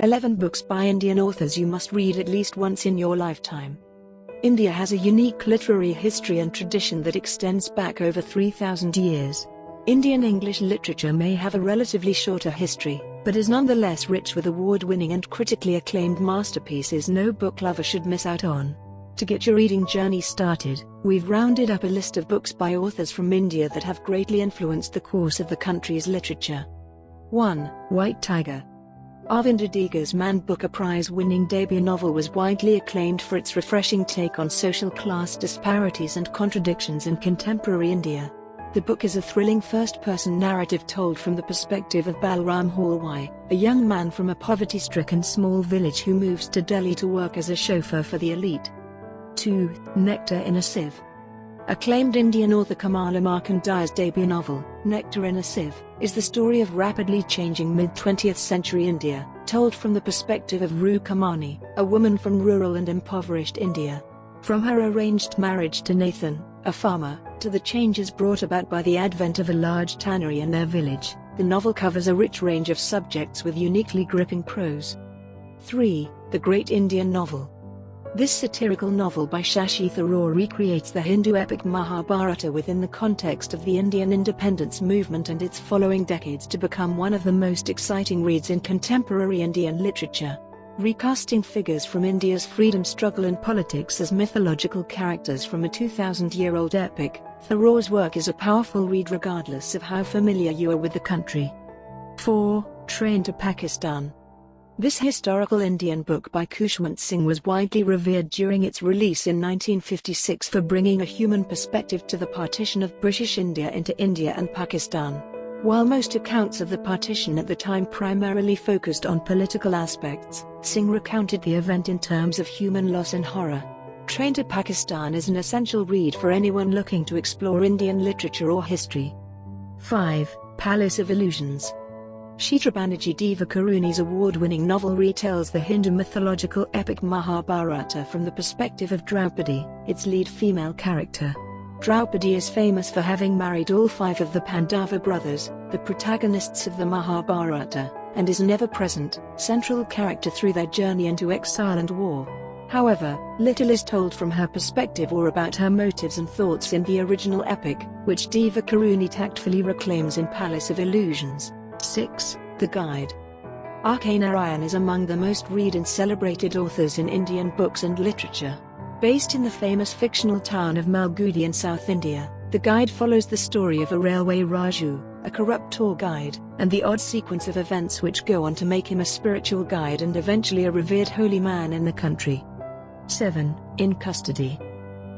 11 books by Indian authors you must read at least once in your lifetime. India has a unique literary history and tradition that extends back over 3,000 years. Indian English literature may have a relatively shorter history, but is nonetheless rich with award-winning and critically acclaimed masterpieces no book lover should miss out on. To get your reading journey started, we've rounded up a list of books by authors from India that have greatly influenced the course of the country's literature. 1. White Tiger. Aravind Adiga's Man Booker Prize-winning debut novel was widely acclaimed for its refreshing take on social class disparities and contradictions in contemporary India. The book is a thrilling first-person narrative told from the perspective of Balram Halwai, a young man from a poverty-stricken small village who moves to Delhi to work as a chauffeur for the elite. 2. Nectar in a Sieve. Acclaimed Indian author Kamala Markandaya's debut novel, Nectar in a Sieve, is the story of rapidly changing mid-20th century India, told from the perspective of Rukamani, a woman from rural and impoverished India. From her arranged marriage to Nathan, a farmer, to the changes brought about by the advent of a large tannery in their village, the novel covers a rich range of subjects with uniquely gripping prose. 3. The Great Indian Novel. This satirical novel by Shashi Tharoor recreates the Hindu epic Mahabharata within the context of the Indian independence movement and its following decades to become one of the most exciting reads in contemporary Indian literature. Recasting figures from India's freedom struggle and politics as mythological characters from a 2,000-year-old epic, Tharoor's work is a powerful read regardless of how familiar you are with the country. 4. Train to Pakistan. This historical Indian book by Khushwant Singh was widely revered during its release in 1956 for bringing a human perspective to the partition of British India into India and Pakistan. While most accounts of the partition at the time primarily focused on political aspects, Singh recounted the event in terms of human loss and horror. Train to Pakistan is an essential read for anyone looking to explore Indian literature or history. 5. Palace of Illusions. Kshetra Banerjee Divakaruni's award-winning novel retells the Hindu mythological epic Mahabharata from the perspective of Draupadi, its lead female character. Draupadi is famous for having married all 5 of the Pandava brothers, the protagonists of the Mahabharata, and is an ever-present, central character through their journey into exile and war. However, little is told from her perspective or about her motives and thoughts in the original epic, which Divakaruni tactfully reclaims in Palace of Illusions. 6. The Guide. R.K. Narayan is among the most read and celebrated authors in Indian books and literature. Based in the famous fictional town of Malgudi in South India, The Guide follows the story of a railway Raju, a corrupt tour guide, and the odd sequence of events which go on to make him a spiritual guide and eventually a revered holy man in the country. 7. In Custody.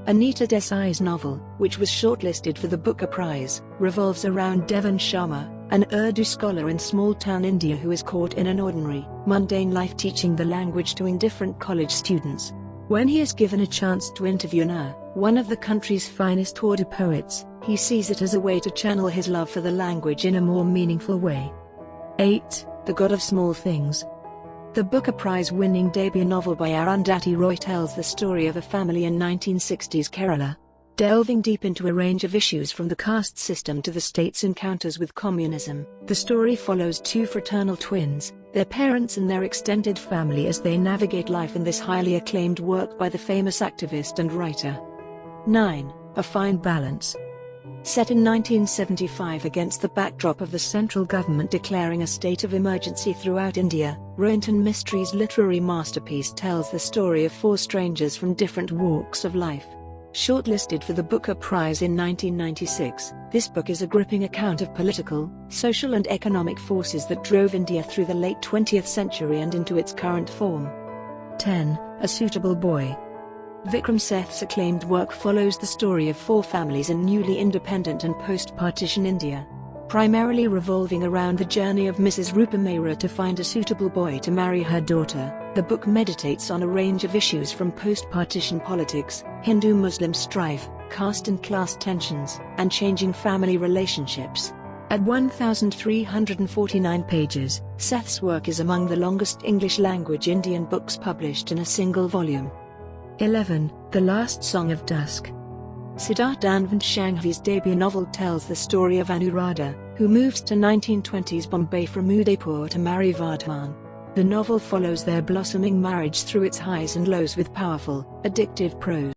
Anita Desai's novel, which was shortlisted for the Booker Prize, revolves around Devan Sharma, an Urdu scholar in small-town India who is caught in an ordinary, mundane life teaching the language to indifferent college students. When he is given a chance to interview Nur, one of the country's finest Urdu poets, he sees it as a way to channel his love for the language in a more meaningful way. 8. The God of Small Things. The Booker Prize-winning debut novel by Arundhati Roy tells the story of a family in 1960s Kerala. Delving deep into a range of issues from the caste system to the state's encounters with communism, the story follows 2 fraternal twins, their parents and their extended family as they navigate life in this highly acclaimed work by the famous activist and writer. 9. A Fine Balance. Set in 1975 against the backdrop of the central government declaring a state of emergency throughout India, Rohinton Mistry's literary masterpiece tells the story of 4 strangers from different walks of life. Shortlisted for the Booker Prize in 1996, this book is a gripping account of political, social and economic forces that drove India through the late 20th century and into its current form. 10. A Suitable Boy. Vikram Seth's acclaimed work follows the story of 4 families in newly independent and post-partition India. Primarily revolving around the journey of Mrs. Rupa Mehra to find a suitable boy to marry her daughter, the book meditates on a range of issues from post-partition politics, Hindu-Muslim strife, caste and class tensions, and changing family relationships. At 1,349 pages, Seth's work is among the longest English-language Indian books published in a single volume. 11. The Last Song of Dusk. Siddharth Danvant Shanghavi's debut novel tells the story of Anuradha, who moves to 1920s Bombay from Udaipur to marry Vardhan. The novel follows their blossoming marriage through its highs and lows with powerful, addictive prose.